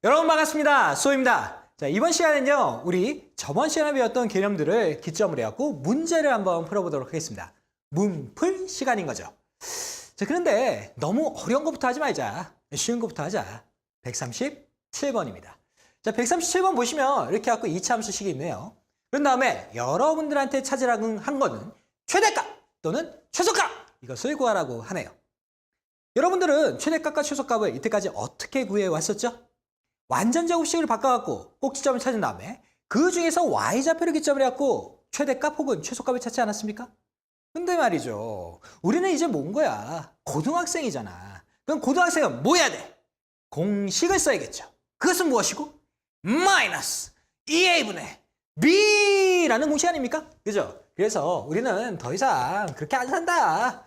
여러분 반갑습니다. 수호입니다. 자, 이번 시간은요, 우리 저번 시간에 배웠던 개념들을 기점으로 해갖고 문제를 한번 풀어보도록 하겠습니다. 문풀 시간인 거죠. 자, 그런데 너무 어려운 것부터 하지 말자. 쉬운 것부터 하자. 137번입니다. 자, 137번 보시면 이렇게 해갖고 이차함수식이 있네요. 그런 다음에 여러분들한테 찾으라고 한 거는 최대값 또는 최소값 이것을 구하라고 하네요. 여러분들은 최대값과 최소값을 이때까지 어떻게 구해 왔었죠? 완전 제곱식을 바꿔갖고 꼭지점을 찾은 다음에 그 중에서 y좌표를 기점으로 해갖고 최대값 혹은 최소값을 찾지 않았습니까? 근데 말이죠. 우리는 이제 뭔 거야? 고등학생이잖아. 그럼 고등학생은 뭐 해야 돼? 공식을 써야겠죠. 그것은 무엇이고? 마이너스 2a분의 b라는 공식 아닙니까? 그죠? 그래서 우리는 더 이상 그렇게 안 산다.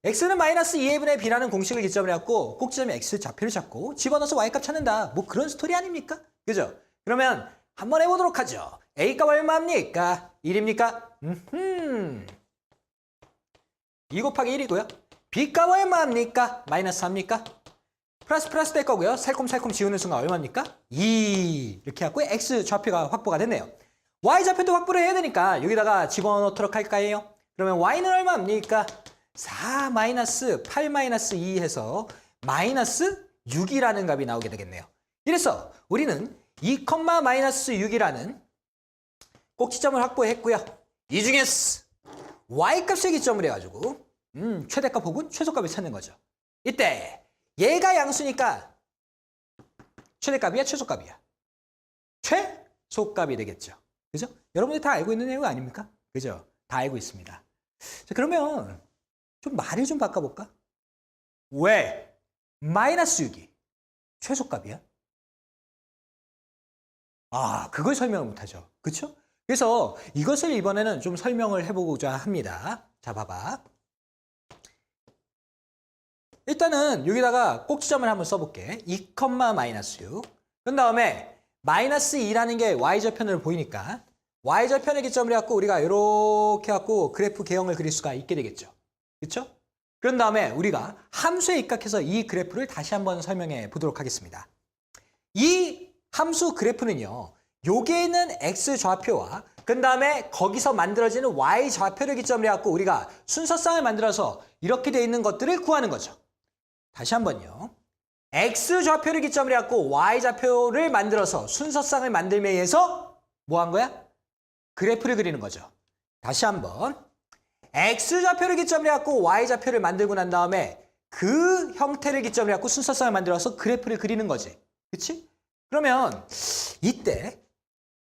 x는 마이너스 2a분의 b라는 공식을 기점으로 해갖고 꼭지점에 x 좌표를 잡고 집어넣어서 y값 찾는다. 뭐 그런 스토리 아닙니까? 그죠? 그러면 한번 해보도록 하죠. a값 얼마입니까? 1입니까? 2 곱하기 1이고요. b값 얼마입니까? 마이너스 3입니까? 플러스 될 거고요. 살콤살콤 지우는 순간 얼마입니까? 2 이렇게 해갖고 x 좌표가 확보가 됐네요. y 좌표도 확보를 해야 되니까 여기다가 집어넣도록 할까요? 그러면 y는 얼마입니까? 4 마이너스 8 마이너스 2 해서 마이너스 6이라는 값이 나오게 되겠네요. 이래서 우리는 2, 마이너스 6이라는 꼭지점을 확보했고요. 이 중에서 y값을 기점으로 해가지고 최대값 혹은 최소값을 찾는 거죠. 이때 얘가 양수니까 최대값이야 최소값이야? 최소값이 되겠죠. 그죠? 여러분들 다 알고 있는 내용 아닙니까? 그죠? 다 알고 있습니다. 자, 그러면 좀 말을 좀 바꿔볼까? 왜 마이너스 6이 최소값이야? 그걸 설명을 못하죠. 그렇죠? 그래서 이것을 이번에는 좀 설명을 해보고자 합니다. 자, 봐봐. 일단은 여기다가 꼭지점을 한번 써볼게. 2, 마이너스 6. 그런 다음에 마이너스 2라는 게 y좌편으로 보이니까 y좌편을 기점으로 해갖고 우리가 이렇게 해갖고 그래프 개형을 그릴 수가 있게 되겠죠. 그렇죠? 그런 다음에 우리가 함수에 입각해서 이 그래프를 다시 한번 설명해 보도록 하겠습니다. 이 함수 그래프는요. 여기에 있는 x좌표와 그 다음에 거기서 만들어지는 y좌표를 기점으로 해갖고 우리가 순서쌍을 만들어서 이렇게 돼 있는 것들을 구하는 거죠. 다시 한번요. x좌표를 기점으로 해갖고 y좌표를 만들어서 순서쌍을 만들며 해서 뭐 한 거야? 그래프를 그리는 거죠. 다시 한번. x좌표를 기점으로 해갖고 y좌표를 만들고 난 다음에 그 형태를 기점으로 해갖고 순서쌍을 만들어서 그래프를 그리는 거지. 그치? 그러면 이때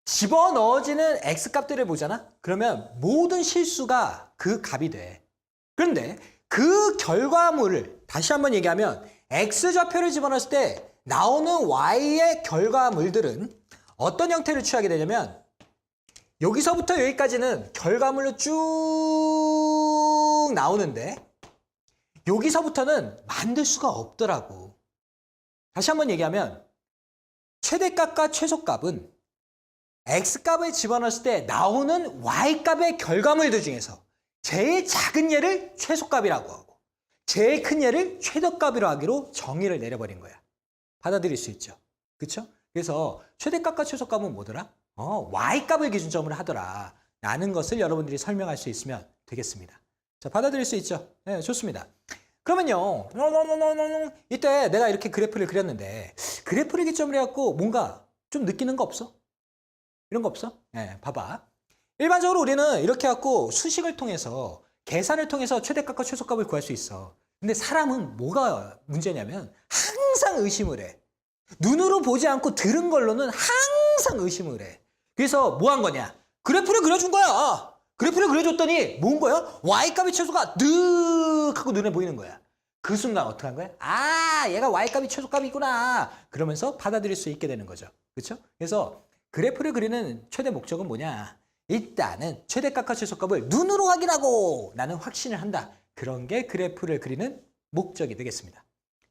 집어넣어지는 x값들을 보잖아? 그러면 모든 실수가 그 값이 돼. 그런데 그 결과물을 다시 한번 얘기하면 x좌표를 집어넣었을 때 나오는 y의 결과물들은 어떤 형태를 취하게 되냐면 여기서부터 여기까지는 결과물로 쭉 나오는데 여기서부터는 만들 수가 없더라고. 다시 한번 얘기하면 최대값과 최소값은 x값을 집어넣었을 때 나오는 y값의 결과물들 중에서 제일 작은 얘를 최소값이라고 하고 제일 큰 얘를 최대값이라고 하기로 정의를 내려버린 거야. 받아들일 수 있죠. 그렇죠? 그래서 최대값과 최소값은 뭐더라? y값을 기준점으로 하더라 라는 것을 여러분들이 설명할 수 있으면 되겠습니다. 자, 받아들일 수 있죠? 네, 좋습니다. 그러면요. 이때 내가 이렇게 그래프를 그렸는데 그래프를 기점으로 해갖고 뭔가 좀 느끼는 거 없어? 이런 거 없어? 네, 봐봐. 일반적으로 우리는 이렇게 해갖고 수식을 통해서 계산을 통해서 최대값과 최소값을 구할 수 있어. 근데 사람은 뭐가 문제냐면 항상 의심을 해. 눈으로 보지 않고 들은 걸로는 항상 의심을 해. 그래서 뭐 한 거냐? 그래프를 그려준 거야. 그래프를 그려줬더니 뭔 거야? y값의 최소가 득 하고 눈에 보이는 거야. 그 순간 어떻게 한 거야? 얘가 y값이 최소값이구나. 그러면서 받아들일 수 있게 되는 거죠. 그렇죠? 그래서 그래프를 그리는 최대 목적은 뭐냐? 일단은 최대값과 최소값을 눈으로 확인하고 나는 확신을 한다. 그런 게 그래프를 그리는 목적이 되겠습니다.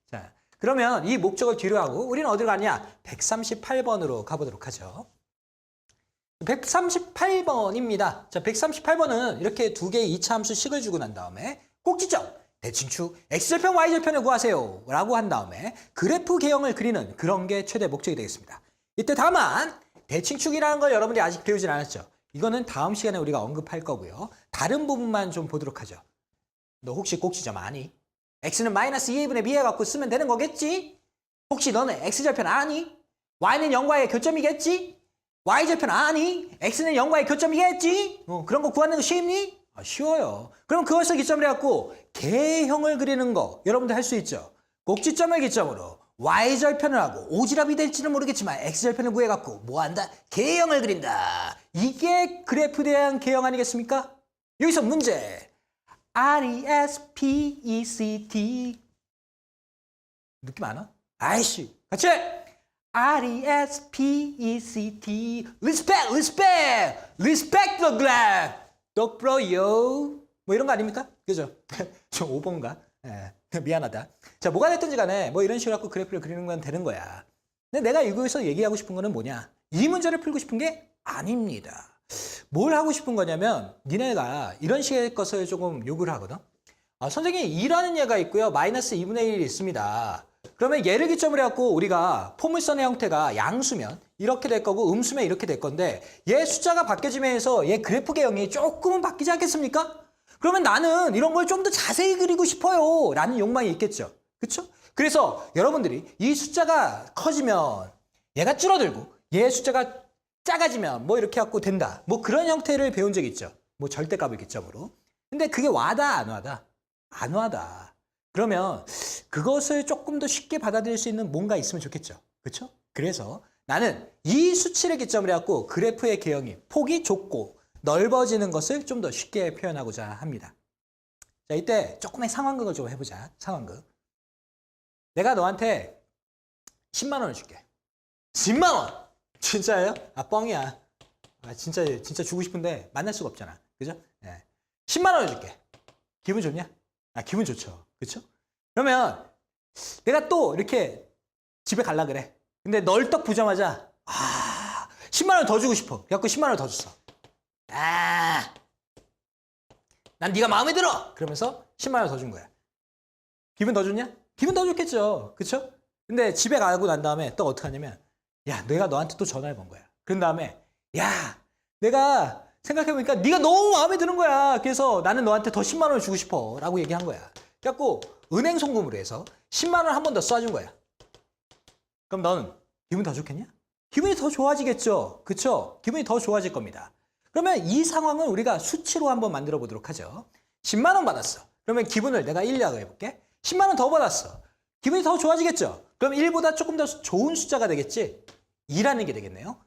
자, 그러면 이 목적을 뒤로 하고 우리는 어디로 가냐? 138번으로 가보도록 하죠. 138번입니다. 자, 138번은 이렇게 두 개의 이차함수 식을 주고 난 다음에 꼭지점 대칭축 x절편 y절편을 구하세요 라고 한 다음에 그래프 개형을 그리는 그런 게 최대 목적이 되겠습니다. 이때 다만 대칭축이라는 걸 여러분들이 아직 배우진 않았죠. 이거는 다음 시간에 우리가 언급할 거고요. 다른 부분만 좀 보도록 하죠. 너 혹시 꼭지점 아니? x는 마이너스 2a분의 b 해갖고 쓰면 되는 거겠지? 혹시 너는 x절편 아니? y는 0과의 교점이겠지? y절편 아니? x는 0과의 교점이겠지? 그런 거 구하는 거 쉽니? 쉬워요. 그럼 그것을 기점으로 해갖고 개형을 그리는 거 여러분들 할 수 있죠. 꼭지점을 기점으로 y절편을 하고 오지랖이 될지는 모르겠지만 x절편을 구해갖고 뭐한다? 개형을 그린다. 이게 그래프에 대한 개형 아니겠습니까? 여기서 문제. RESPECT 느낌 안 와? 아이씨 같이 RESPECT Respect the graph Dog bro yo 뭐 이런 거 아닙니까? 그죠? 좀 오버인가? 미안하다. 자, 뭐가 됐든지 간에 뭐 이런 식으로 갖고 그래프를 그리는 건 되는 거야. 근데 내가 이거에서 얘기하고 싶은 거는 뭐냐? 이 문제를 풀고 싶은 게 아닙니다. 뭘 하고 싶은 거냐면 니네가 이런 식의 것을 조금 요구를 하거든. 선생님 2라는 얘가 있고요. 마이너스 2분의 1이 있습니다. 그러면 얘를 기점으로 해갖고 우리가 포물선의 형태가 양수면 이렇게 될 거고 음수면 이렇게 될 건데 얘 숫자가 바뀌어지면서 얘 그래프 개형이 조금은 바뀌지 않겠습니까? 그러면 나는 이런 걸 좀 더 자세히 그리고 싶어요 라는 욕망이 있겠죠. 그렇죠? 그래서 여러분들이 이 숫자가 커지면 얘가 줄어들고 얘 숫자가 작아지면 뭐 이렇게 갖고 된다. 뭐 그런 형태를 배운 적 있죠. 뭐 절대값을 기점으로. 근데 그게 와다 안 와다? 안 와다. 그러면 그것을 조금 더 쉽게 받아들일 수 있는 뭔가 있으면 좋겠죠. 그렇죠? 그래서 나는 이 수치를 기점으로 해갖고 그래프의 개형이 폭이 좁고 넓어지는 것을 좀 더 쉽게 표현하고자 합니다. 자, 이때 조금의 상황극을 좀 해보자. 상황극. 내가 너한테 10만 원을 줄게. 10만 원! 진짜예요? 뻥이야. 진짜 주고 싶은데 만날 수가 없잖아. 그죠? 네. 10만 원을 줄게. 기분 좋냐? 기분 좋죠. 그렇죠? 그러면 내가 또 이렇게 집에 갈라 그래. 근데 널떡 보자마자 10만 원 더 주고 싶어. 그래갖고 10만 원 더 줬어. 난 네가 마음에 들어. 그러면서 10만 원 더 준 거야. 기분 더 좋냐? 기분 더 좋겠죠. 그렇죠? 근데 집에 가고 난 다음에 또 어떻게 하냐면 야, 내가 너한테 또 전화를 건 거야. 그런 다음에 야, 내가 생각해보니까 네가 너무 마음에 드는 거야. 그래서 나는 너한테 더 10만 원을 주고 싶어 라고 얘기한 거야. 그래갖고 은행 송금으로 해서 10만 원 한 번 더 쏴준 거야. 그럼 너는 기분 더 좋겠냐? 기분이 더 좋아지겠죠. 그쵸? 기분이 더 좋아질 겁니다. 그러면 이 상황을 우리가 수치로 한번 만들어 보도록 하죠. 10만 원 받았어. 그러면 기분을 내가 1로 해볼게. 10만 원 더 받았어. 기분이 더 좋아지겠죠. 그럼 1보다 조금 더 좋은 숫자가 되겠지. 2라는 게 되겠네요.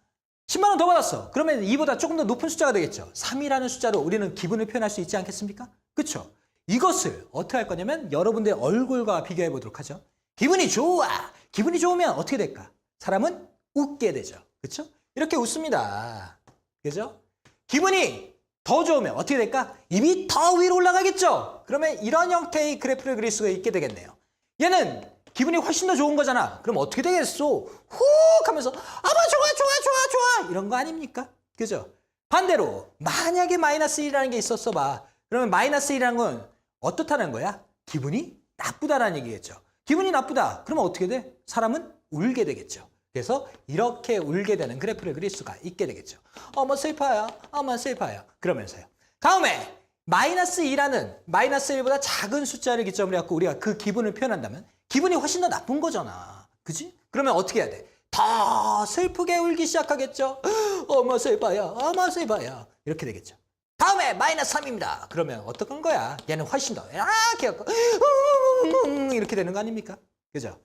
10만 원 더 받았어. 그러면 2보다 조금 더 높은 숫자가 되겠죠. 3이라는 숫자로 우리는 기분을 표현할 수 있지 않겠습니까? 그렇죠? 이것을 어떻게 할 거냐면 여러분들의 얼굴과 비교해 보도록 하죠. 기분이 좋아. 기분이 좋으면 어떻게 될까? 사람은 웃게 되죠. 그렇죠? 이렇게 웃습니다. 그죠? 기분이 더 좋으면 어떻게 될까? 입이 더 위로 올라가겠죠? 그러면 이런 형태의 그래프를 그릴 수가 있게 되겠네요. 얘는 기분이 훨씬 더 좋은 거잖아. 그럼 어떻게 되겠어? 훅 하면서 좋아 이런 거 아닙니까? 그죠? 반대로 만약에 마이너스 1이라는 게 있었어 봐. 그러면 마이너스 1이라는 건 어떻다는 거야? 기분이 나쁘다라는 얘기겠죠. 기분이 나쁘다. 그러면 어떻게 돼? 사람은 울게 되겠죠. 그래서 이렇게 울게 되는 그래프를 그릴 수가 있게 되겠죠. 어머 슬퍼요. 어머 슬퍼요. 그러면서요. 다음에 마이너스 2라는 마이너스 1보다 작은 숫자를 기점으로 해서 우리가 그 기분을 표현한다면 기분이 훨씬 더 나쁜 거잖아. 그치? 그러면 어떻게 해야 돼? 더 슬프게 울기 시작하겠죠. 어머 슬퍼요. 어머 슬퍼요. 이렇게 되겠죠. 다음에 마이너스 3입니다. 그러면 어떤 거야? 얘는 훨씬 더 이렇게 하고 이렇게 되는 거 아닙니까? 그죠?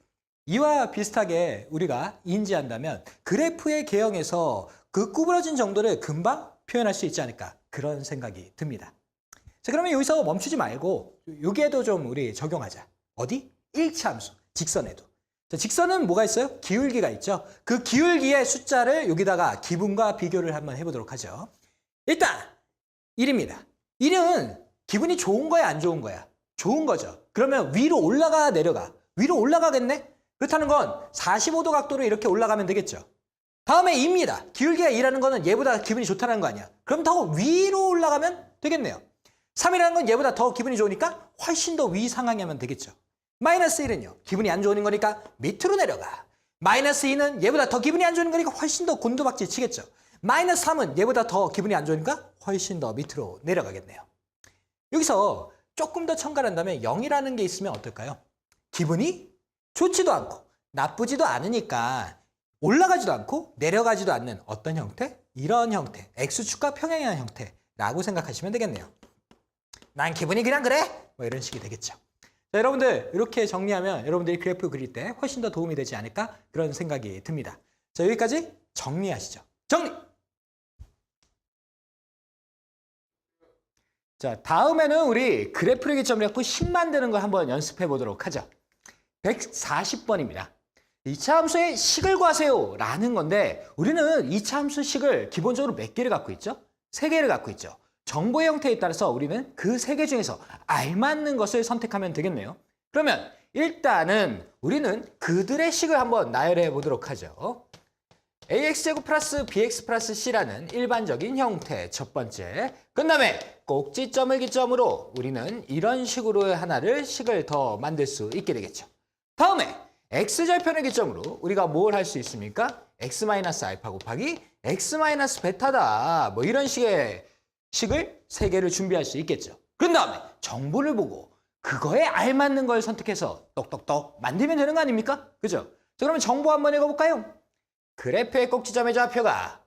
이와 비슷하게 우리가 인지한다면 그래프의 개형에서 그 구부러진 정도를 금방 표현할 수 있지 않을까 그런 생각이 듭니다. 자, 그러면 여기서 멈추지 말고 여기에도 좀 우리 적용하자. 어디? 일차함수, 직선에도. 자, 직선은 뭐가 있어요? 기울기가 있죠. 그 기울기의 숫자를 여기다가 기분과 비교를 한번 해보도록 하죠. 일단 1입니다. 1은 기분이 좋은 거야 안 좋은 거야? 좋은 거죠. 그러면 위로 올라가 내려가? 위로 올라가겠네? 그렇다는 건 45도 각도로 이렇게 올라가면 되겠죠. 다음에 2입니다. 기울기가 2라는 거는 얘보다 기분이 좋다는 거 아니야. 그럼 더 위로 올라가면 되겠네요. 3이라는 건 얘보다 더 기분이 좋으니까 훨씬 더 위 상향이 하면 되겠죠. 마이너스 1은요. 기분이 안 좋은 거니까 밑으로 내려가. 마이너스 2는 얘보다 더 기분이 안 좋은 거니까 훨씬 더 곤두박질 치겠죠. 마이너스 3은 얘보다 더 기분이 안 좋으니까 훨씬 더 밑으로 내려가겠네요. 여기서 조금 더 첨가한다면 0이라는 게 있으면 어떨까요? 기분이 좋지도 않고 나쁘지도 않으니까 올라가지도 않고 내려가지도 않는 어떤 형태? 이런 형태, X축과 평행한 형태라고 생각하시면 되겠네요. 난 기분이 그냥 그래? 뭐 이런 식이 되겠죠. 자, 여러분들 이렇게 정리하면 여러분들이 그래프 그릴 때 훨씬 더 도움이 되지 않을까? 그런 생각이 듭니다. 자, 여기까지 정리하시죠. 정리! 자, 다음에는 우리 그래프를 기점으로 해서 식 만드는 거 한번 연습해 보도록 하죠. 140번입니다. 2차 함수의 식을 구하세요 라는 건데 우리는 2차 함수 식을 기본적으로 몇 개를 갖고 있죠? 3개를 갖고 있죠. 정보의 형태에 따라서 우리는 그 3개 중에서 알맞는 것을 선택하면 되겠네요. 그러면 일단은 우리는 그들의 식을 한번 나열해 보도록 하죠. ax제곱 플러스 bx 플러스 c라는 일반적인 형태 첫 번째. 그 다음에 꼭지점을 기점으로 우리는 이런 식으로 하나를 식을 더 만들 수 있게 되겠죠. 다음에 x절편을 기점으로 우리가 뭘 할 수 있습니까? x-알파 곱하기 x-베타다. 뭐 이런 식의 식을 3개를 준비할 수 있겠죠. 그런 다음에 정보를 보고 그거에 알맞는 걸 선택해서 똑똑똑 만들면 되는 거 아닙니까? 그죠? 자, 그러면 정보 한번 읽어볼까요? 그래프의 꼭지점의 좌표가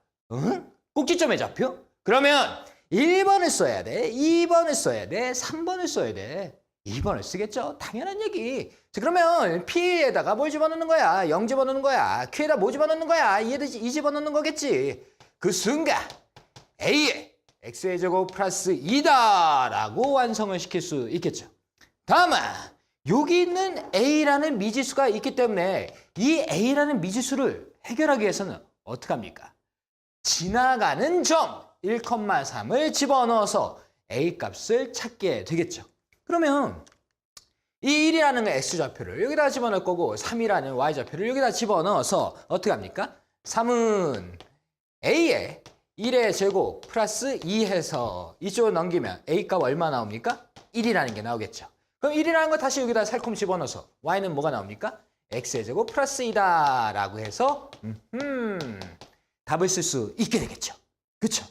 꼭지점의 좌표? 그러면 1번을 써야 돼, 2번을 써야 돼, 3번을 써야 돼. 2번을 쓰겠죠? 당연한 얘기. 자, 그러면 P에다가 뭘 집어넣는 거야? 0 집어넣는 거야. Q에다 뭐 집어넣는 거야? 2 집어넣는 거겠지. 그 순간 A에 x의 제곱 플러스 2다 라고 완성을 시킬 수 있겠죠. 다만 여기 있는 A라는 미지수가 있기 때문에 이 A라는 미지수를 해결하기 위해서는 어떻게 합니까? 지나가는 점 1,3을 집어넣어서 A 값을 찾게 되겠죠. 그러면 이 1이라는 X좌표를 여기다 집어넣을 거고 3이라는 Y좌표를 여기다 집어넣어서 어떻게 합니까? 3은 A에 1의 제곱 플러스 2 해서 이쪽으로 넘기면 A값 얼마 나옵니까? 1이라는 게 나오겠죠. 그럼 1이라는 거 다시 여기다 살콤 집어넣어서 Y는 뭐가 나옵니까? X의 제곱 플러스 2다 라고 해서 답을 쓸 수 있게 되겠죠. 그렇죠?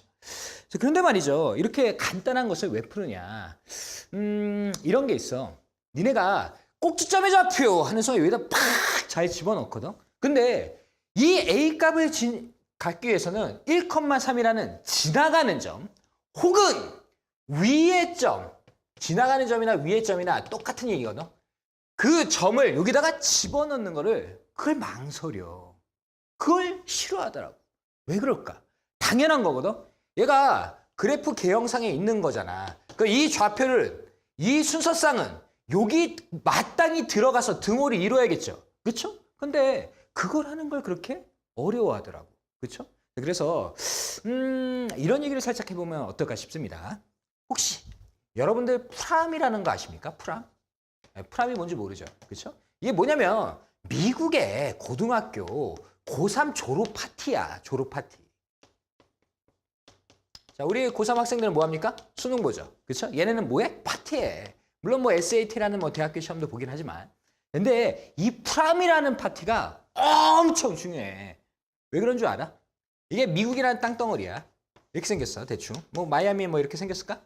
그런데 말이죠. 이렇게 간단한 것을 왜 푸느냐. 이런 게 있어. 니네가 꼭지점의 좌표 하는 순간 여기다 팍 잘 집어넣거든. 근데 이 A값을 갖기 위해서는 1,3이라는 지나가는 점 혹은 위의 점, 지나가는 점이나 위의 점이나 똑같은 얘기거든. 그 점을 여기다가 집어넣는 거를 그걸 망설여. 그걸 싫어하더라고. 왜 그럴까? 당연한 거거든. 얘가 그래프 개형상에 있는 거잖아. 이 좌표를, 이 순서상은 여기 마땅히 들어가서 등호를 이루어야겠죠. 그렇죠? 근데 그걸 하는 걸 그렇게 어려워하더라고. 그렇죠? 그래서 이런 얘기를 살짝 해보면 어떨까 싶습니다. 혹시 여러분들 프람이라는 거 아십니까? 프람? 프람이 뭔지 모르죠. 그렇죠? 이게 뭐냐면 미국의 고등학교 고3 졸업 파티야. 졸업 파티. 자, 우리 고3 학생들은 뭐 합니까? 수능 보죠. 그렇죠? 얘네는 뭐해? 파티해. 물론 뭐 SAT라는 뭐 대학교 시험도 보긴 하지만. 근데 이 프람이라는 파티가 엄청 중요해. 왜 그런 줄 알아? 이게 미국이라는 땅덩어리야. 이렇게 생겼어, 대충. 뭐 마이애미 뭐 이렇게 생겼을까?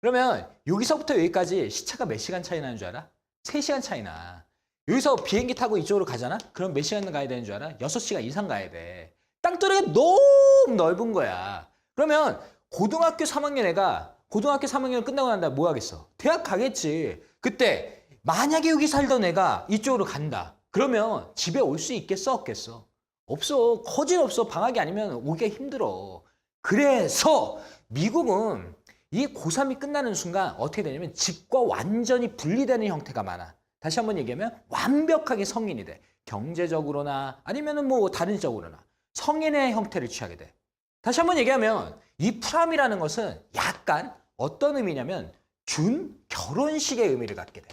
그러면 여기서부터 여기까지 시차가 몇 시간 차이 나는 줄 알아? 3시간 차이 나. 여기서 비행기 타고 이쪽으로 가잖아? 그럼 몇 시간 가야 되는 줄 알아? 6시간 이상 가야 돼. 땅덩어리가 너무 넓은 거야. 그러면 고등학교 3학년 애가 고등학교 3학년 끝나고 난 다음에 뭐 하겠어? 대학 가겠지. 그때 만약에 여기 살던 애가 이쪽으로 간다. 그러면 집에 올 수 있겠어? 없겠어? 없어. 거진 없어. 방학이 아니면 오기가 힘들어. 그래서 미국은 이 고3이 끝나는 순간 어떻게 되냐면 집과 완전히 분리되는 형태가 많아. 다시 한번 얘기하면 완벽하게 성인이 돼. 경제적으로나 아니면 뭐 다른 쪽으로나 성인의 형태를 취하게 돼. 다시 한번 얘기하면 이 프람이라는 것은 약간 어떤 의미냐면 준 결혼식의 의미를 갖게 돼.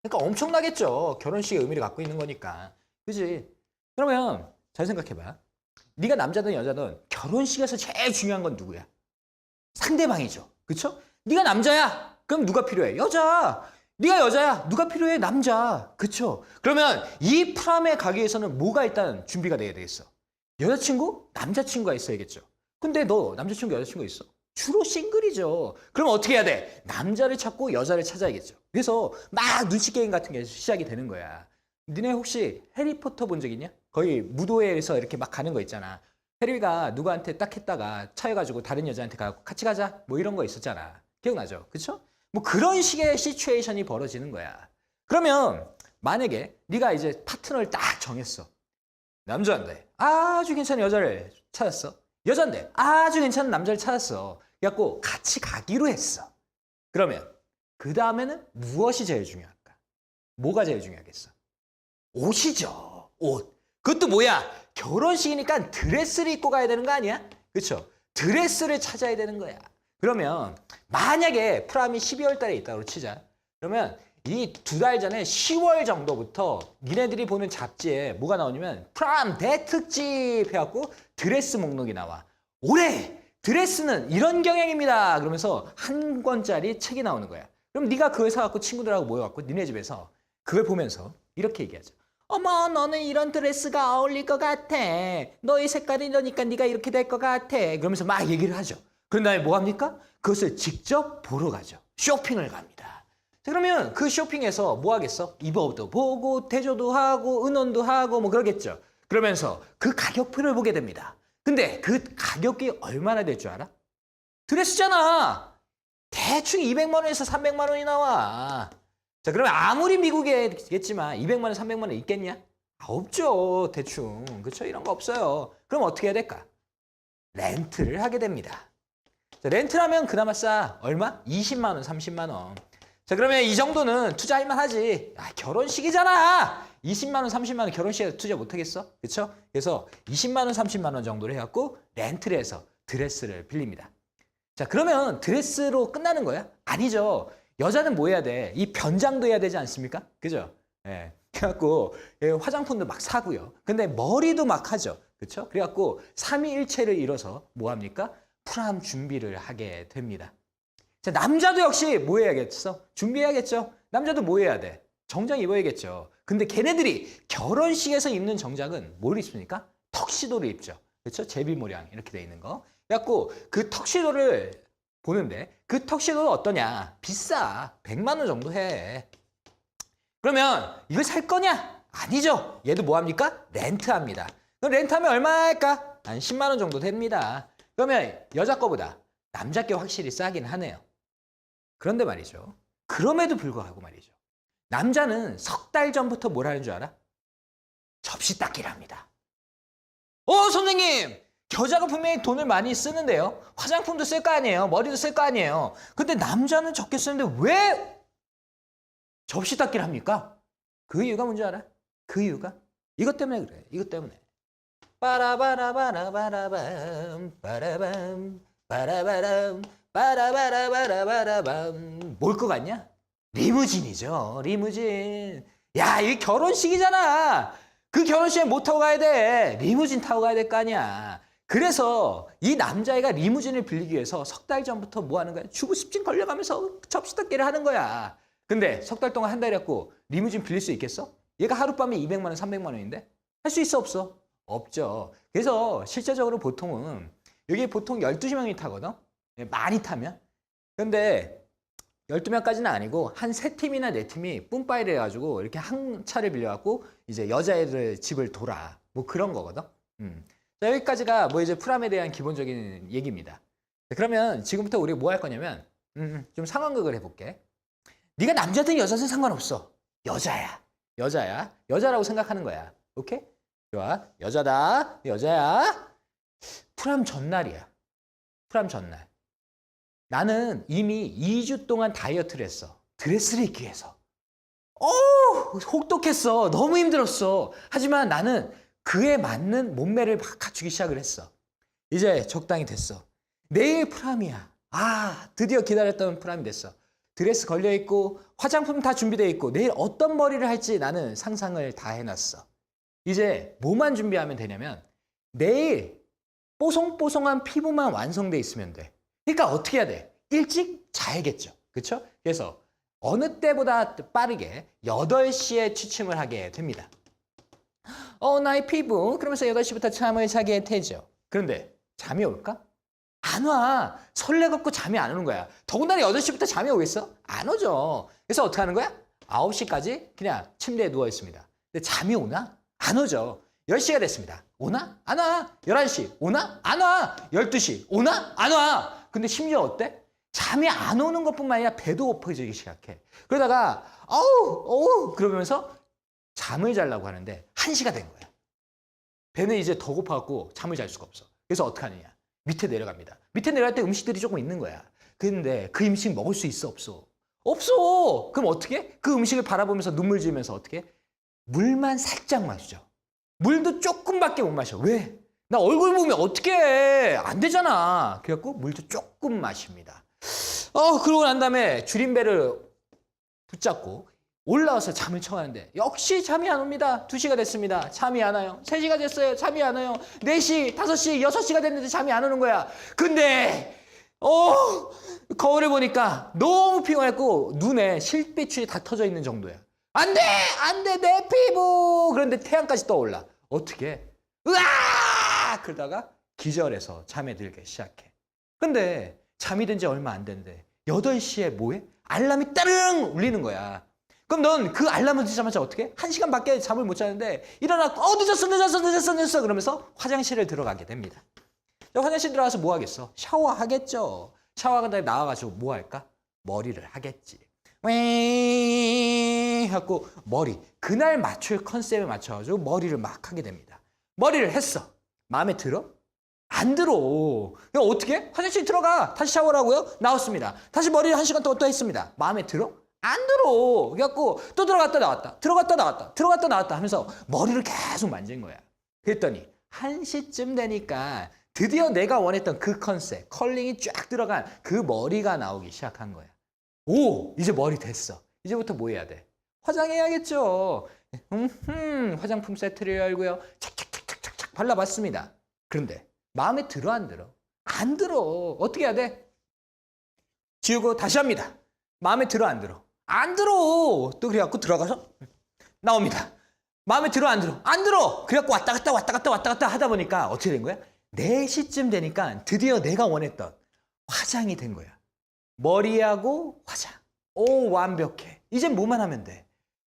그러니까 엄청나겠죠. 결혼식의 의미를 갖고 있는 거니까. 그지? 그러면 잘 생각해봐. 네가 남자든 여자든 결혼식에서 제일 중요한 건 누구야? 상대방이죠. 그렇죠? 네가 남자야. 그럼 누가 필요해? 여자. 네가 여자야. 누가 필요해? 남자. 그쵸? 그러면 이 프람에 가기 위해서는 뭐가 일단 준비가 돼야 되겠어? 여자친구? 남자친구가 있어야겠죠. 근데 너 남자친구, 여자친구 있어? 주로 싱글이죠. 그럼 어떻게 해야 돼? 남자를 찾고 여자를 찾아야겠죠. 그래서 막 눈치 게임 같은 게 시작이 되는 거야. 니네 혹시 해리포터 본 적 있냐? 거의 무도회에서 이렇게 막 가는 거 있잖아. 해리가 누구한테 딱 했다가 차여가지고 다른 여자한테 가고 같이 가자 뭐 이런 거 있었잖아. 기억나죠? 그쵸? 뭐 그런 식의 시츄에이션이 벌어지는 거야. 그러면 만약에 네가 이제 파트너를 딱 정했어. 남자인데 아주 괜찮은 여자를 찾았어. 여잔데 아주 괜찮은 남자를 찾았어. 그래갖고 같이 가기로 했어. 그러면 그 다음에는 무엇이 제일 중요할까? 뭐가 제일 중요하겠어? 옷이죠. 옷. 그것도 뭐야? 결혼식이니까 드레스를 입고 가야 되는 거 아니야? 그렇죠? 드레스를 찾아야 되는 거야. 그러면 만약에 프람이 12월 달에 있다고 치자. 그러면 이 2달 전에 10월 정도부터 니네들이 보는 잡지에 뭐가 나오냐면 프람 대특집 해갖고 드레스 목록이 나와. 올해 드레스는 이런 경향입니다. 그러면서 한 권짜리 책이 나오는 거야. 그럼 네가 그걸 사갖고 친구들하고 모여갖고 니네 집에서 그걸 보면서 이렇게 얘기하죠. 어머, 너는 이런 드레스가 어울릴 것 같아. 너의 색깔이 이러니까 네가 이렇게 될 것 같아. 그러면서 막 얘기를 하죠. 그런 다음에 뭐 합니까? 그것을 직접 보러 가죠. 쇼핑을 갑니다. 자, 그러면 그 쇼핑에서 뭐 하겠어? 입어도 보고 대조도 하고 의논도 하고 뭐 그러겠죠. 그러면서 그 가격표를 보게 됩니다. 근데 그 가격이 얼마나 될 줄 알아? 드레스잖아. 대충 200만 원에서 300만 원이 나와. 자, 그러면 아무리 미국이겠지만 200만 원, 300만 원 있겠냐? 없죠. 대충. 그렇죠? 이런 거 없어요. 그럼 어떻게 해야 될까? 렌트를 하게 됩니다. 자, 렌트라면 그나마 싸. 얼마? 20만 원, 30만 원. 자, 그러면 이 정도는 투자할 만하지. 아, 결혼식이잖아. 20만 원, 30만 원 결혼식에 투자 못 하겠어? 그렇죠? 그래서 20만 원, 30만 원 정도를 해 갖고 렌트를 해서 드레스를 빌립니다. 자, 그러면 드레스로 끝나는 거야? 아니죠. 여자는 뭐 해야 돼? 이 변장도 해야 되지 않습니까? 그죠? 예. 그래갖고 화장품도 막 사고요. 근데 머리도 막 하죠. 그렇죠? 그래갖고 3위일체를 이뤄서 뭐 합니까? 프람 준비를 하게 됩니다. 자, 남자도 역시 뭐 해야겠어? 준비해야겠죠? 남자도 뭐 해야 돼? 정장 입어야겠죠. 근데 걔네들이 결혼식에서 입는 정장은 뭘 입습니까? 턱시도를 입죠. 그렇죠? 제비 모양 이렇게 돼 있는 거. 그래갖고 그 턱시도를 보는데 그 턱시도는 어떠냐? 비싸. 100만 원 정도 해. 그러면 이걸 살 거냐? 아니죠. 얘도 뭐 합니까? 렌트합니다. 그럼 렌트하면 얼마 할까? 한 10만 원 정도 됩니다. 그러면 여자 거보다 남자 게 확실히 싸긴 하네요. 그런데 말이죠. 그럼에도 불구하고 말이죠. 남자는 석 달 전부터 뭘 하는 줄 알아? 접시 닦기를 합니다. 선생님! 여자가 분명히 돈을 많이 쓰는데요. 화장품도 쓸 거 아니에요. 머리도 쓸 거 아니에요. 근데 남자는 적게 쓰는데 왜 접시 닦기를 합니까? 그 이유가 뭔지 알아? 그 이유가? 이것 때문에 그래. 이것 때문에. 빠라바라바라바라밤 빠라밤 빠라바람 빠라바라바라바라밤 뭘 것 같냐? 리무진이죠. 리무진. 야, 이 결혼식이잖아. 그 결혼식에 뭐 타고 가야 돼? 리무진 타고 가야 될 거 아니야. 그래서 이 남자애가 리무진을 빌리기 위해서 석 달 전부터 뭐 하는 거야? 주부십진 걸려가면서 접시 닦기를 하는 거야. 근데 석 달 동안 한 달이었고 리무진 빌릴 수 있겠어? 얘가 하룻밤에 200만 원, 300만 원인데? 할 수 있어, 없어? 없죠. 그래서 실제적으로 보통은 여기 보통 12명이 타거든? 많이 타면. 근데 12명까지는 아니고 한 3팀이나 4팀이 뿜빠이를 해가지고 이렇게 한 차를 빌려갖고 이제 여자애들 집을 돌아. 뭐 그런 거거든. 자, 여기까지가 뭐 이제 프람에 대한 기본적인 얘기입니다. 그러면 지금부터 우리 뭐 할 거냐면 좀 상황극을 해볼게. 네가 남자든 여자든 상관없어. 여자야. 여자야. 여자라고 생각하는 거야. 오케이? 좋아. 여자다. 여자야. 프람 전날이야. 프람 전날. 나는 이미 2주 동안 다이어트를 했어. 드레스를 입기 위해서. 혹독했어. 너무 힘들었어. 하지만 나는 그에 맞는 몸매를 막 갖추기 시작을 했어. 이제 적당히 됐어. 내일 프람이야. 드디어 기다렸던 프람이 됐어. 드레스 걸려있고 화장품 다 준비되어 있고 내일 어떤 머리를 할지 나는 상상을 다 해놨어. 이제 뭐만 준비하면 되냐면 내일 뽀송뽀송한 피부만 완성돼 있으면 돼. 그러니까 어떻게 해야 돼? 일찍 자야겠죠. 그렇죠? 그래서 어느 때보다 빠르게 8시에 취침을 하게 됩니다. 나의 피부. 그러면서 8시부터 잠을 자게 되죠. 그런데 잠이 올까? 안 와. 설레갖고 잠이 안 오는 거야. 더군다나 8시부터 잠이 오겠어? 안 오죠. 그래서 어떻게 하는 거야? 9시까지 그냥 침대에 누워 있습니다. 근데 잠이 오나? 안 오죠. 10시가 됐습니다. 오나? 안 와. 11시 오나? 안 와. 12시 오나? 안 와. 근데 심지어 어때? 잠이 안 오는 것뿐만 아니라 배도 고파지기 시작해. 그러다가 어우 그러면서 잠을 자려고 하는데 1시가 된 거야. 배는 이제 더 고파갖고 잠을 잘 수가 없어. 그래서 어떻게 하느냐? 밑에 내려갑니다. 밑에 내려갈 때 음식들이 조금 있는 거야. 근데 그 음식 먹을 수 있어? 없어? 없어! 그럼 어떻게? 그 음식을 바라보면서 눈물 지으면서 어떻게? 물만 살짝 마시죠. 물도 조금밖에 못 마셔. 왜? 나 얼굴 보면 어떻게 해? 안 되잖아. 그래갖고 물도 조금 마십니다. 그러고 난 다음에 줄임배를 붙잡고 올라와서 잠을 청하는데 역시 잠이 안 옵니다. 2시가 됐습니다. 잠이 안 와요. 3시가 됐어요. 잠이 안 와요. 4시, 5시, 6시가 됐는데 잠이 안 오는 거야. 근데 거울을 보니까 너무 피곤했고 눈에 실빛이 다 터져 있는 정도야. 안 돼! 안 돼! 내 피부! 그런데 태양까지 떠올라. 어떻게? 으아! 그러다가 기절해서 잠에 들기 시작해. 근데 잠이 든 지 얼마 안 됐는데 8시에 뭐해? 알람이 따릉 울리는 거야. 그럼 넌 그 알람을 듣자마자 어떻게 해? 1시간밖에 잠을 못 자는데 일어나고 늦었어 그러면서 화장실을 들어가게 됩니다. 화장실 들어가서 뭐 하겠어? 샤워하겠죠. 샤워하고 다음에 나와가지고 뭐 할까? 머리를 하겠지. 윙 하고 머리. 그날 맞출 컨셉에 맞춰가지고 머리를 막 하게 됩니다. 머리를 했어. 마음에 들어? 안 들어. 그럼 어떻게 해? 화장실 들어가. 다시 샤워를 하고요. 나왔습니다. 다시 머리를 1시간 동안 또 했습니다. 마음에 들어? 안 들어. 그래갖고 또 들어갔다 나왔다. 들어갔다 나왔다. 들어갔다 나왔다 하면서 머리를 계속 만진 거야. 그랬더니 1시쯤 되니까 드디어 내가 원했던 그 컨셉, 컬링이 쫙 들어간 그 머리가 나오기 시작한 거야. 오, 이제 머리 됐어. 이제부터 뭐 해야 돼? 화장해야겠죠. 화장품 세트를 열고요. 착착착착착 발라봤습니다. 그런데 마음에 들어 안 들어? 안 들어. 어떻게 해야 돼? 지우고 다시 합니다. 마음에 들어 안 들어? 안 들어. 또 그래갖고 들어가서 나옵니다. 마음에 들어 안 들어? 안 들어. 그래갖고 왔다 갔다 하다 보니까 어떻게 된 거야? 4시쯤 되니까 드디어 내가 원했던 화장이 된 거야. 머리하고 화장. 오, 완벽해. 이젠 뭐만 하면 돼?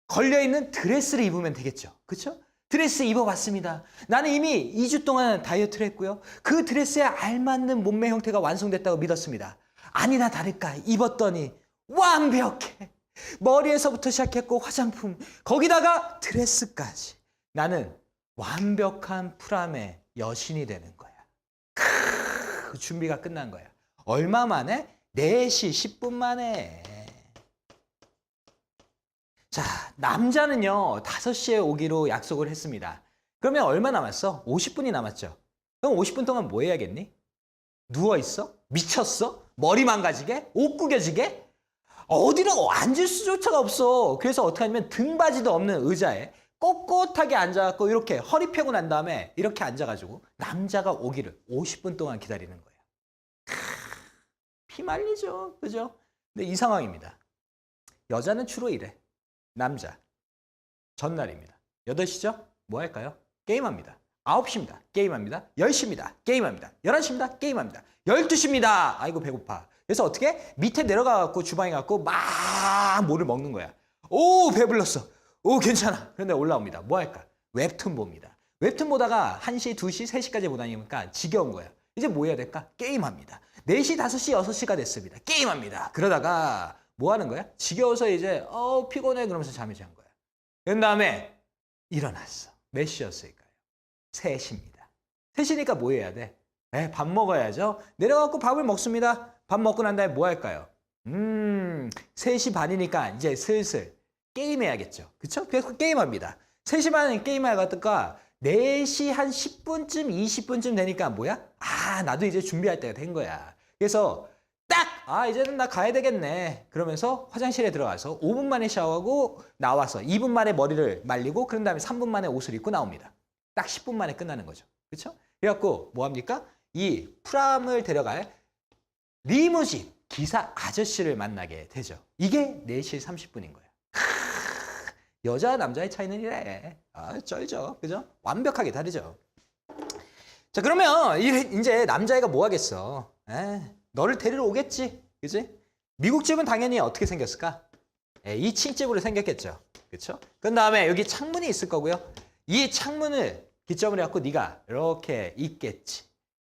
걸려있는 드레스를 입으면 되겠죠. 그렇죠? 드레스 입어봤습니다. 나는 이미 2주 동안 다이어트를 했고요. 그 드레스에 알맞는 몸매 형태가 완성됐다고 믿었습니다. 아니나 다를까 입었더니 완벽해. 머리에서부터 시작했고 화장품, 거기다가 드레스까지. 나는 완벽한 프람의 여신이 되는 거야. 준비가 끝난 거야. 얼마 만에? 4시 10분 만에. 자, 남자는요 5시에 오기로 약속을 했습니다. 그러면 얼마 남았어? 50분이 남았죠. 그럼 50분 동안 뭐 해야겠니? 누워있어? 미쳤어? 머리 망가지게? 옷 구겨지게? 어디로 앉을 수조차가 없어. 그래서 어떻게 하냐면 등받이도 없는 의자에 꼿꼿하게 앉아갖고 이렇게 허리 펴고 난 다음에 이렇게 앉아가지고 남자가 오기를 50분 동안 기다리는 거예요. 피말리죠. 그죠? 근데 이 상황입니다. 여자는 주로 이래. 남자. 전날입니다. 8시죠? 뭐 할까요? 게임합니다. 9시입니다. 게임합니다. 10시입니다. 게임합니다. 11시입니다. 게임합니다. 12시입니다. 아이고 배고파. 그래서 어떻게? 밑에 내려가갖고 주방에 가고 막 뭐를 먹는 거야. 오 배불렀어. 오 괜찮아. 그런데 올라옵니다. 뭐 할까? 웹툰 봅니다. 웹툰 보다가 1시, 2시, 3시까지 보다니까 지겨운 거야. 이제 뭐 해야 될까? 게임합니다. 4시, 5시, 6시가 됐습니다. 게임합니다. 그러다가 뭐 하는 거야? 지겨워서 이제 피곤해 그러면서 잠이 잔 거야. 그 다음에 일어났어. 몇 시였을까요? 3시입니다. 3시니까 뭐 해야 돼? 밥 먹어야죠. 내려가고 밥을 먹습니다. 밥 먹고 난 다음에 뭐 할까요? 3시 반이니까 이제 슬슬 게임해야겠죠. 그쵸? 그래서 게임합니다. 3시 반에 게임하다가 4시 한 10분쯤, 20분쯤 되니까 뭐야? 나도 이제 준비할 때가 된 거야. 그래서 이제는 나 가야 되겠네. 그러면서 화장실에 들어가서 5분 만에 샤워하고 나와서 2분 만에 머리를 말리고 그런 다음에 3분 만에 옷을 입고 나옵니다. 딱 10분 만에 끝나는 거죠. 그렇죠? 그래갖고 뭐 합니까? 이 프람을 데려갈 리무진, 기사 아저씨를 만나게 되죠. 이게 4시 30분인 거예요. 여자와 남자의 차이는 이래. 쩔죠. 그죠? 완벽하게 다르죠. 자, 그러면 이제 남자애가 뭐 하겠어? 너를 데리러 오겠지. 그지? 미국 집은 당연히 어떻게 생겼을까? 2층 집으로 생겼겠죠. 그렇죠? 그 다음에 여기 창문이 있을 거고요. 이 창문을 기점으로 해갖고 네가 이렇게 있겠지.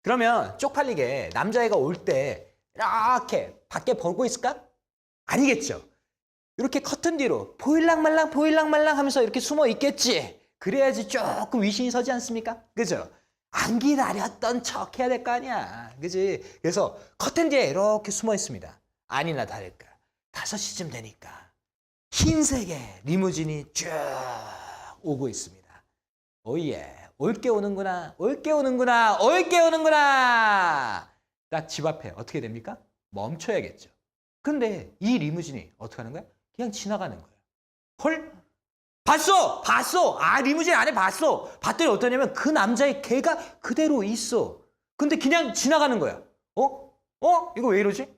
그러면 쪽팔리게 남자애가 올 때 이렇게 밖에 보고 있을까? 아니겠죠. 이렇게 커튼 뒤로 보일랑말랑 보일랑말랑 하면서 이렇게 숨어 있겠지. 그래야지 조금 위신이 서지 않습니까? 그죠? 안 기다렸던 척 해야 될 거 아니야. 그지? 그래서 커튼 뒤에 이렇게 숨어 있습니다. 아니나 다를까 5시쯤 되니까 흰색의 리무진이 쭉 오고 있습니다. 오예, 올게 오는구나, 올게 오는구나, 올게 오는구나. 딱 집 앞에 어떻게 됩니까? 멈춰야겠죠. 근데 이 리무진이 어떻게 하는 거야? 그냥 지나가는 거예요. 헐? 봤어! 봤어! 리무진 안에 봤어! 봤더니 어떠냐면 그 남자의 개가 그대로 있어. 근데 그냥 지나가는 거야. 이거 왜 이러지?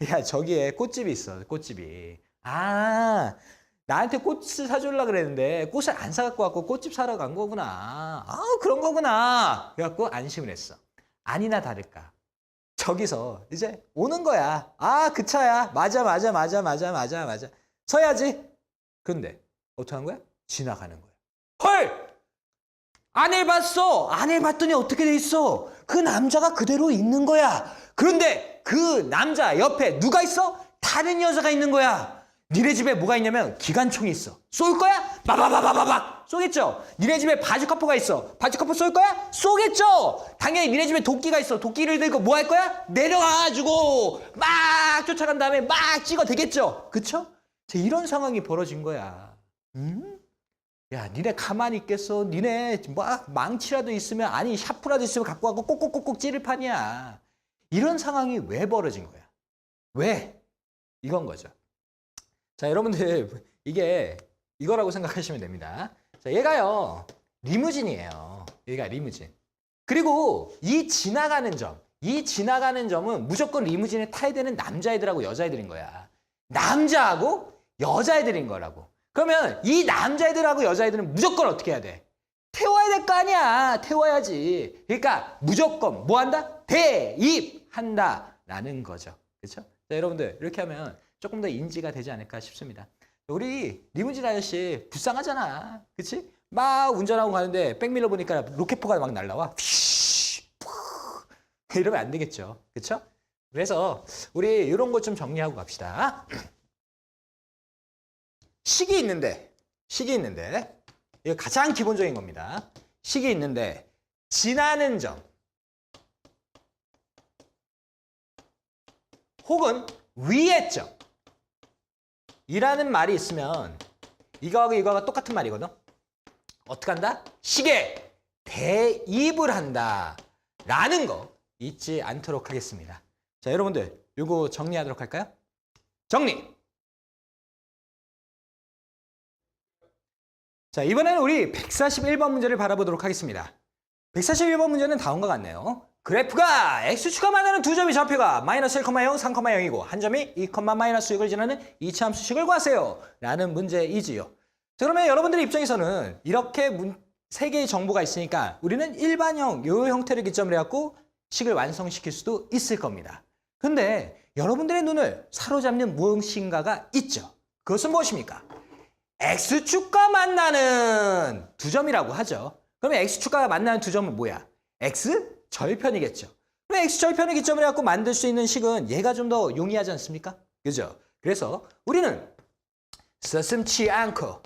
야, 저기에 꽃집이 있어, 꽃집이. 나한테 꽃을 사주려고 그랬는데 꽃을 안 사갖고 왔고 꽃집 사러 간 거구나. 그런 거구나. 그래갖고 안심을 했어. 아니나 다를까. 저기서 이제 오는 거야. 그 차야. 맞아. 서야지. 근데 어떻게 하는 거야? 지나가는 거야. 헐! 안에 봤어. 안에 봤더니 어떻게 돼 있어? 그 남자가 그대로 있는 거야. 그런데 그 남자 옆에 누가 있어? 다른 여자가 있는 거야. 니네 집에 뭐가 있냐면 기관총이 있어. 쏠 거야? 바바바바바박 쏘겠죠? 니네 집에 바주카포가 있어. 바주카포 쏠 거야? 쏘겠죠? 당연히 니네 집에 도끼가 있어. 도끼를 들고 뭐 할 거야? 내려가가지고 막 쫓아간 다음에 막 찍어대겠죠? 그쵸? 이런 상황이 벌어진 거야. 야, 니네 가만히 있겠어? 니네 막 망치라도 있으면, 아니 샤프라도 있으면 갖고 와서 꼭꼭꼭꼭 찌를 판이야. 이런 상황이 왜 벌어진 거야? 왜? 이건 거죠. 자, 여러분들 이게 이거라고 생각하시면 됩니다. 자, 얘가요 리무진이에요. 얘가 리무진. 그리고 이 지나가는 점은 무조건 리무진에 타야 되는 남자애들하고 여자애들인 거야. 남자하고 여자애들인 거라고. 그러면 이 남자애들하고 여자애들은 무조건 어떻게 해야 돼? 태워야 될 거 아니야. 태워야지. 그러니까 무조건 뭐 한다? 대입한다라는 거죠. 그렇죠? 자, 여러분들 이렇게 하면 조금 더 인지가 되지 않을까 싶습니다. 우리 리무진 아저씨 불쌍하잖아. 그치? 막 운전하고 가는데 백밀러 보니까 로켓포가 막 날라와. 이러면 안 되겠죠. 그쵸? 그래서 우리 이런 것 좀 정리하고 갑시다. 식이 있는데 이거 가장 기본적인 겁니다. 식이 있는데 지나는 점 혹은 위의 점 이라는 말이 있으면 이거하고 이거가 똑같은 말이거든. 어떻게 한다? 식에 대입을 한다 라는 거 잊지 않도록 하겠습니다. 자, 여러분들 이거 정리하도록 할까요? 정리! 자, 이번에는 우리 141번 문제를 바라보도록 하겠습니다. 141번 문제는 다음과 같네요. 그래프가 x축과 만나는 두 점의 좌표가 마이너스 1,0, 3,0이고 한 점이 2, 마이너스 6을 지나는 이차함수식을 구하세요 라는 문제이지요. 자, 그러면 여러분들의 입장에서는 이렇게 세 개의 정보가 있으니까 우리는 일반형 요 형태를 기점으로 해갖고 식을 완성시킬 수도 있을 겁니다. 근데 여러분들의 눈을 사로잡는 무엇인가가 있죠. 그것은 무엇입니까? x축과 만나는 두 점이라고 하죠. 그러면 x축과 만나는 두 점은 뭐야? x절편이겠죠. 그럼 x절편을 기점으로 해갖고 만들 수 있는 식은 얘가 좀 더 용이하지 않습니까? 그죠? 그래서 우리는 서슴치 않고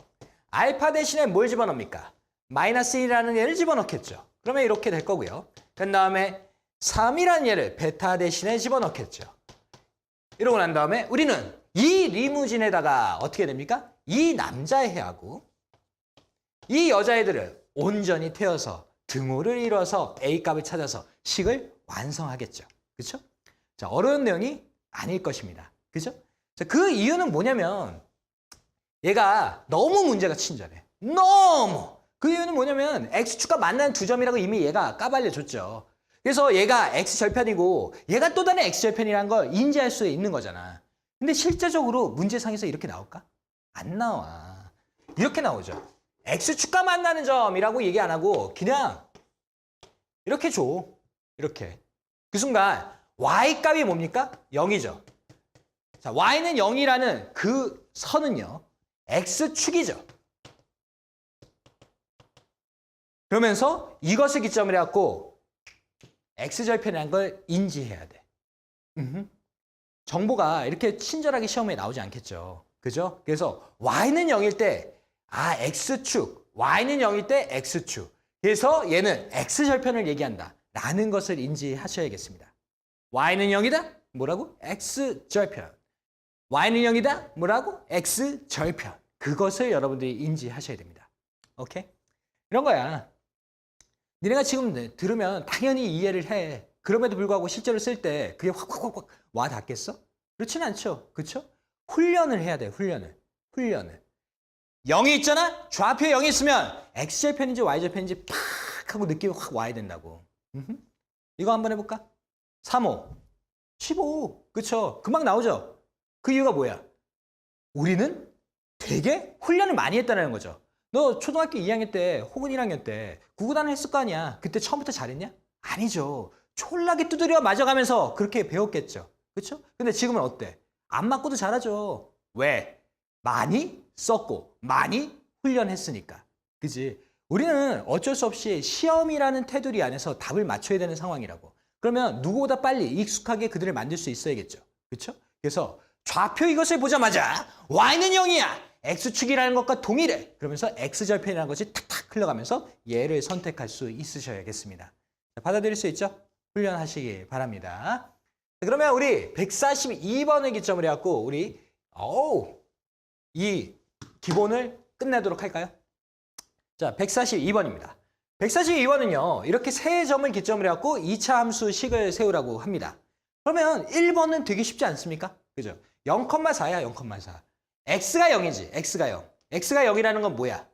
알파 대신에 뭘 집어넣습니까? 마이너스 1이라는 얘를 집어넣겠죠. 그러면 이렇게 될 거고요. 그 다음에 3이라는 얘를 베타 대신에 집어넣겠죠. 이러고 난 다음에 우리는 이 리무진에다가 어떻게 됩니까? 이 남자애하고 이 여자애들을 온전히 태워서 등호를 이뤄서 A값을 찾아서 식을 완성하겠죠. 그렇죠? 자, 어려운 내용이 아닐 것입니다. 그렇죠? 자, 그 이유는 뭐냐면 얘가 너무 문제가 친절해. 너무! 그 이유는 뭐냐면 X축과 만나는 두 점이라고 이미 얘가 까발려줬죠. 그래서 얘가 x절편이고 얘가 또 다른 x절편이라는 걸 인지할 수 있는 거잖아. 근데 실제적으로 문제상에서 이렇게 나올까? 안 나와. 이렇게 나오죠. x축과 만나는 점이라고 얘기 안 하고 그냥 이렇게 줘. 이렇게. 그 순간 y값이 뭡니까? 0이죠. 자, y는 0이라는 그 선은요. x축이죠. 그러면서 이것을 기점으로 해갖고 x절편이라는 걸 인지해야 돼. 정보가 이렇게 친절하게 시험에 나오지 않겠죠. 그죠? 그래서 y는 0일 때 x축, y는 0일 때 x축. 그래서 얘는 x절편을 얘기한다. 라는 것을 인지하셔야겠습니다. y는 0이다? 뭐라고? x절편. y는 0이다? 뭐라고? x절편. 그것을 여러분들이 인지하셔야 됩니다. 오케이? 이런 거야. 니네가 지금 들으면 당연히 이해를 해. 그럼에도 불구하고 실제로 쓸 때 그게 확 와 닿겠어? 그렇진 않죠. 그렇죠? 훈련을 해야 돼. 훈련을. 0이 있잖아? 좌표에 0이 있으면 x절편인지 y절편인지 팍 하고 느낌이 확 와야 된다고. 이거 한번 해볼까? 3호, 15. 그쵸? 금방 나오죠? 그 이유가 뭐야? 우리는 되게 훈련을 많이 했다는 거죠. 너 초등학교 2학년 때 혹은 1학년 때 구구단을 했을 거 아니야. 그때 처음부터 잘했냐? 아니죠. 촐라게 두드려 맞아가면서 그렇게 배웠겠죠. 그렇죠? 근데 지금은 어때? 안 맞고도 잘하죠. 왜? 많이 썼고 많이 훈련했으니까. 그지? 우리는 어쩔 수 없이 시험이라는 테두리 안에서 답을 맞춰야 되는 상황이라고. 그러면 누구보다 빨리 익숙하게 그들을 만들 수 있어야겠죠. 그렇죠? 그래서 좌표 이것을 보자마자 y는 0이야. x축이라는 것과 동일해. 그러면서 x절편이라는 것이 탁탁 흘러가면서 얘를 선택할 수 있으셔야겠습니다. 받아들일 수 있죠? 훈련하시기 바랍니다. 그러면 우리 142번을 기점으로 해갖고 우리 이 기본을 끝내도록 할까요? 자, 142번입니다. 142번은요. 이렇게 세 점을 기점으로 해갖고 2차 함수식을 세우라고 합니다. 그러면 1번은 되게 쉽지 않습니까? 그죠? 0,4야, 0,4. x가 0이지, x가 0. x가 0이라는 건 뭐야?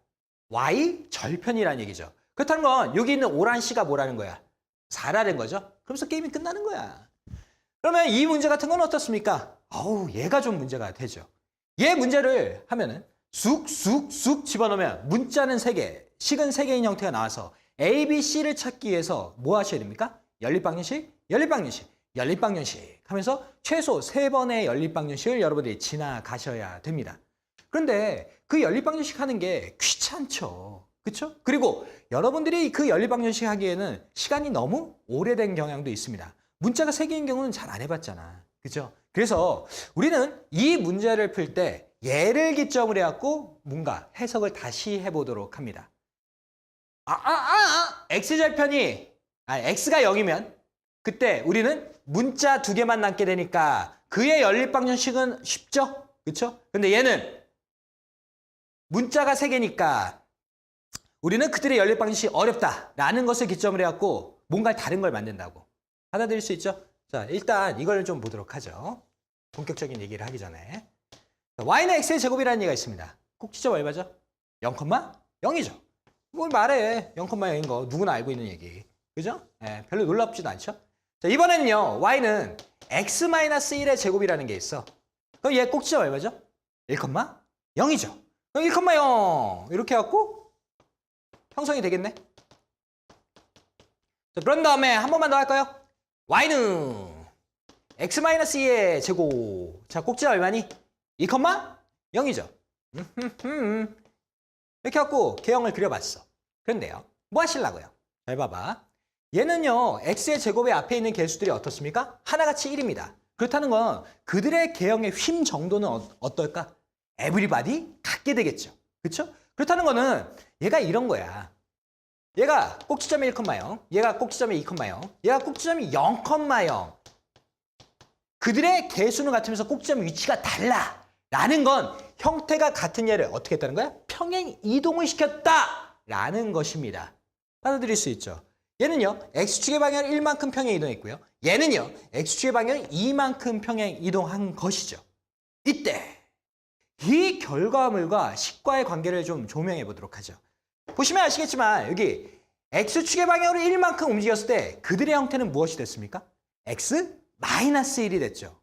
y 절편이라는 얘기죠. 그렇다는 건 여기 있는 오란 C가 뭐라는 거야? 4라는 거죠. 그러면서 게임이 끝나는 거야. 그러면 이 문제 같은 건 어떻습니까? 얘가 좀 문제가 되죠. 얘 문제를 하면은 쑥쑥쑥 집어넣으면 문자는 3개, 식은 3개인 형태가 나와서 A, B, C를 찾기 위해서 뭐 하셔야 됩니까? 연립방정식, 연립방정식, 연립방정식 하면서 최소 3번의 연립방정식을 여러분들이 지나가셔야 됩니다. 그런데 그 연립방정식 하는 게 귀찮죠. 그렇죠? 그리고 여러분들이 그 연립방정식 하기에는 시간이 너무 오래된 경향도 있습니다. 문자가 3개인 경우는 잘 안 해봤잖아. 그렇죠? 그래서 우리는 이 문제를 풀 때 얘를 기점으로 해갖고 뭔가 해석을 다시 해보도록 합니다. x절편이 x가 0이면 그때 우리는 문자 2개만 남게 되니까 그의 연립방정식은 쉽죠? 그렇죠? 근데 얘는 문자가 3개니까 우리는 그들의 연립방정식이 어렵다라는 것을 기점으로 해갖고 뭔가 다른 걸 만든다고. 받아들일 수 있죠? 자, 일단 이걸 좀 보도록 하죠. 본격적인 얘기를 하기 전에. 자, y는 x의 제곱이라는 얘기가 있습니다. 꼭지점 얼마죠? 0,0이죠. 뭘 말해. 0,0인 거 누구나 알고 있는 얘기. 그죠? 별로 놀랍지도 않죠? 자, 이번에는요. y는 x-1의 제곱이라는 게 있어. 그럼 얘 꼭지점 얼마죠? 1,0이죠. 그럼 1,0 이렇게 해갖고 형성이 되겠네. 자, 그런 다음에 한 번만 더 할까요? y는 x-2의 제곱. 자, 꼭지가 얼마니? 2,0이죠. 이렇게 갖고 개형을 그려봤어. 그런데요. 뭐 하시려고요? 잘 봐봐. 얘는요. x의 제곱의 앞에 있는 개수들이 어떻습니까? 하나같이 1입니다. 그렇다는 건 그들의 개형의 힘 정도는 어떨까? 에브리바디 같게 되겠죠. 그렇죠? 그렇다는 거는 얘가 이런 거야. 얘가 꼭지점이 1,0, 얘가 꼭지점이 2,0, 얘가 꼭지점이 0,0. 그들의 개수는 같으면서 꼭지점 위치가 달라. 라는 건 형태가 같은 얘를 어떻게 했다는 거야? 평행 이동을 시켰다. 라는 것입니다. 받아들일 수 있죠. 얘는요. x축의 방향을 1만큼 평행 이동했고요. 얘는요. x축의 방향을 2만큼 평행 이동한 것이죠. 이때 이 결과물과 식과의 관계를 좀 조명해 보도록 하죠. 보시면 아시겠지만 여기 x축의 방향으로 1만큼 움직였을 때 그들의 형태는 무엇이 됐습니까? x-1이 됐죠.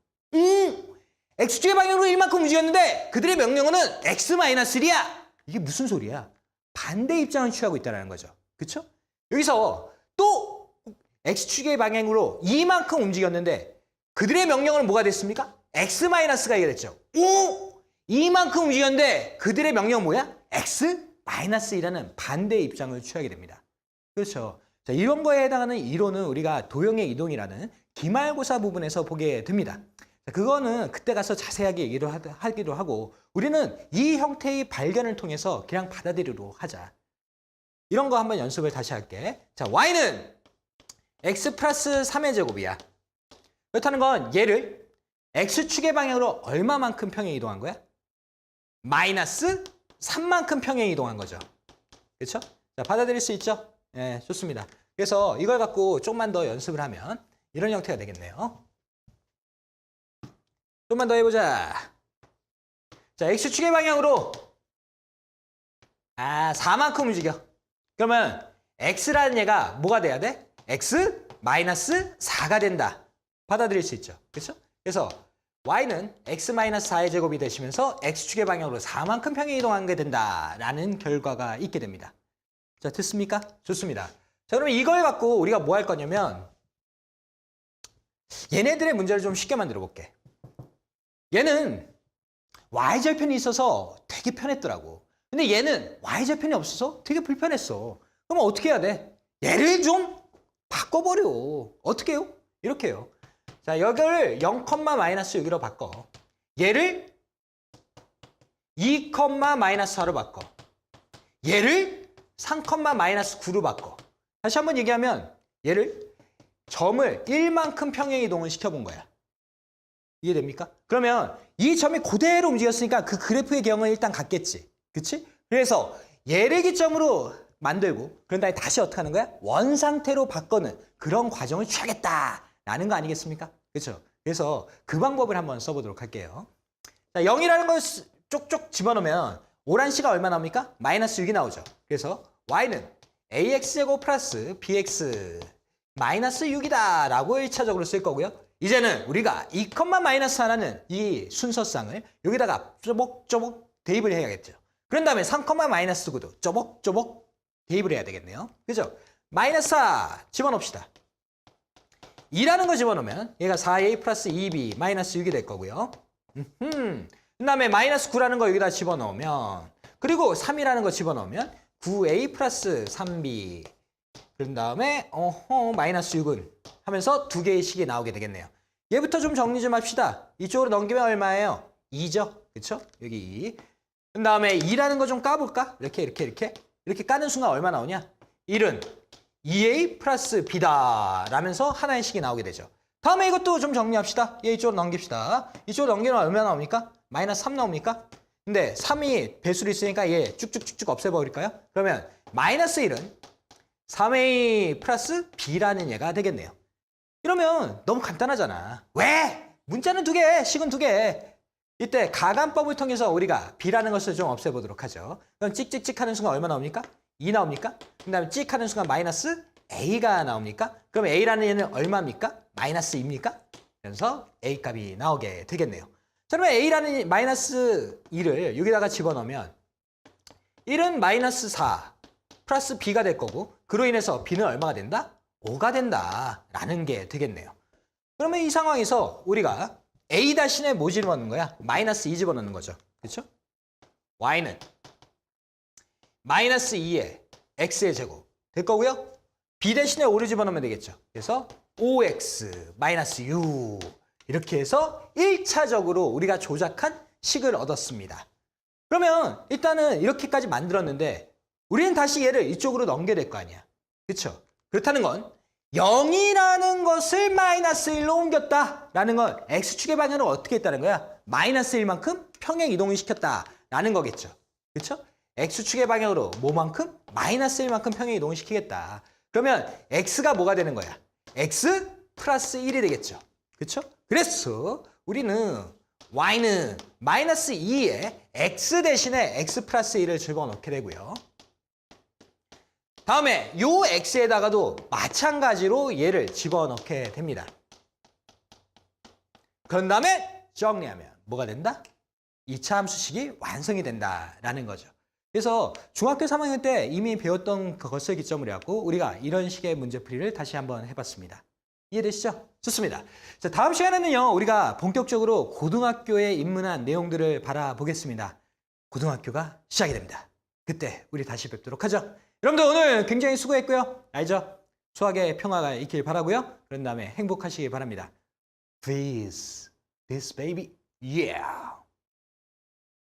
x축의 방향으로 1만큼 움직였는데 그들의 명령어는 x-1이야. 이게 무슨 소리야? 반대 입장을 취하고 있다는 거죠. 그렇죠? 여기서 또 x축의 방향으로 2만큼 움직였는데 그들의 명령어는 뭐가 됐습니까? x-가 됐죠. 2만큼 움직였는데 그들의 명령은 뭐야? x-2라는 반대 입장을 취하게 됩니다. 그렇죠. 자, 이런 거에 해당하는 이론은 우리가 도형의 이동이라는 기말고사 부분에서 보게 됩니다. 자, 그거는 그때 가서 자세하게 얘기를 하기도 하고 우리는 이 형태의 발견을 통해서 그냥 받아들이도록 하자. 이런 거 한번 연습을 다시 할게. 자, y는 x 플러스 3의 제곱이야. 그렇다는 건 얘를 x축의 방향으로 얼마만큼 평행 이동한 거야? 마이너스 3만큼 평행 이동한 거죠. 그렇죠? 자, 받아들일 수 있죠? 네, 좋습니다. 그래서 이걸 갖고 조금만 더 연습을 하면 이런 형태가 되겠네요. 좀만 더 해보자. 자, x축의 방향으로 4만큼 움직여. 그러면 x라는 얘가 뭐가 돼야 돼? x-4가 된다. 받아들일 수 있죠. 그렇죠? 그래서 y는 x-4의 제곱이 되시면서 x축의 방향으로 4만큼 평행 이동하게 된다라는 결과가 있게 됩니다. 자, 됐습니까? 좋습니다. 자, 그러면 이걸 갖고 우리가 뭐 할 거냐면 얘네들의 문제를 좀 쉽게 만들어 볼게. 얘는 y절편이 있어서 되게 편했더라고. 근데 얘는 y절편이 없어서 되게 불편했어. 그럼 어떻게 해야 돼? 얘를 좀 바꿔버려. 어떻게 해요? 이렇게 해요. 자, 여기를 0,-6로 바꿔. 얘를 2,-4로 바꿔. 얘를 3,-9로 바꿔. 다시 한번 얘기하면 얘를 점을 1만큼 평행 이동을 시켜본 거야. 이해됩니까? 그러면 이 점이 그대로 움직였으니까 그 그래프의 경우는 일단 같겠지. 그치? 그래서 얘를 기점으로 만들고 그런 다음에 다시 어떻게 하는 거야? 원상태로 바꾸는 그런 과정을 취하겠다라는 거 아니겠습니까? 그렇죠? 그래서 그 방법을 한번 써보도록 할게요. 자, 0이라는 걸 쪽쪽 집어넣으면 오란 C가 얼마 나옵니까? 마이너스 6이 나오죠. 그래서 y는 ax제곱 플러스 bx 마이너스 6이다 라고 1차적으로 쓸 거고요. 이제는 우리가 2,-1라는 이 순서쌍을 여기다가 쪼복쪼복 대입을 해야겠죠. 그런 다음에 3,-9도 쪼복쪼복 대입을 해야 되겠네요. 그죠? 마이너스 4 집어넣읍시다. 2라는 거 집어넣으면 얘가 4a 플러스 2b 마이너스 6이 될 거고요. 그 다음에 마이너스 9라는 거 여기다 집어넣으면 그리고 3이라는 거 집어넣으면 9a 플러스 3b 그런 다음에 마이너스 6은 하면서 두 개의 식이 나오게 되겠네요. 얘부터 좀 정리 좀 합시다. 이쪽으로 넘기면 얼마예요? 2죠. 그렇죠? 여기 2. 그 다음에 2라는 거 좀 까볼까? 이렇게 까는 순간 얼마 나오냐? 1은 2a 플러스 b다 라면서 하나의 식이 나오게 되죠. 다음에 이것도 좀 정리합시다. 얘 이쪽으로 넘깁시다. 이쪽으로 넘기면 얼마 나옵니까? 마이너스 3 나옵니까? 근데 3이 배수로 있으니까 얘 쭉쭉쭉쭉 없애버릴까요? 그러면 마이너스 1은 3a 플러스 b라는 얘가 되겠네요. 이러면 너무 간단하잖아. 왜? 문자는 2개, 식은 2개. 이때 가간법을 통해서 우리가 b라는 것을 좀 없애보도록 하죠. 그럼 찍찍찍 하는 순간 얼마 나옵니까? 2 나옵니까? 그 다음에 찍 하는 순간 마이너스 a가 나옵니까? 그럼 a라는 얘는 얼마입니까? 마이너스 2입니까? 그래서 a 값이 나오게 되겠네요. 자, 그러면 a라는 마이너스 2를 여기다가 집어넣으면 1은 마이너스 4 플러스 b가 될 거고 그로 인해서 b는 얼마가 된다? 5가 된다라는 게 되겠네요. 그러면 이 상황에서 우리가 a 대신에 뭐 집어넣는 거야? 마이너스 2 집어넣는 거죠. 그렇죠? y는 마이너스 2에 x의 제곱 될 거고요. b 대신에 5를 집어넣으면 되겠죠. 그래서 5x 마이너스 6 이렇게 해서 1차적으로 우리가 조작한 식을 얻었습니다. 그러면 일단은 이렇게까지 만들었는데 우리는 다시 얘를 이쪽으로 넘겨야 될 거 아니야. 그렇죠? 그렇다는 건 0이라는 것을 마이너스 1로 옮겼다라는 건 x축의 방향을 어떻게 했다는 거야? 마이너스 1만큼 평행 이동을 시켰다라는 거겠죠. 그렇죠? x축의 방향으로 뭐만큼? 마이너스 1만큼 평행 이동을 시키겠다. 그러면 x가 뭐가 되는 거야? x 플러스 1이 되겠죠. 그렇죠? 그래서 우리는 y는 마이너스 2에 x 대신에 x 플러스 1을 집어넣게 되고요. 다음에 요 x에다가도 마찬가지로 얘를 집어넣게 됩니다. 그런 다음에 정리하면 뭐가 된다? 2차 함수식이 완성이 된다라는 거죠. 그래서 중학교 3학년 때 이미 배웠던 그것을 기점으로 해갖고 우리가 이런 식의 문제풀이를 다시 한번 해봤습니다. 이해되시죠? 좋습니다. 자, 다음 시간에는요, 우리가 본격적으로 고등학교에 입문한 내용들을 바라보겠습니다. 고등학교가 시작이 됩니다. 그때 우리 다시 뵙도록 하죠. 여러분들 오늘 굉장히 수고했고요. 알죠? 수학의 평화가 있길 바라고요. 그런 다음에 행복하시길 바랍니다. Please, this baby, yeah.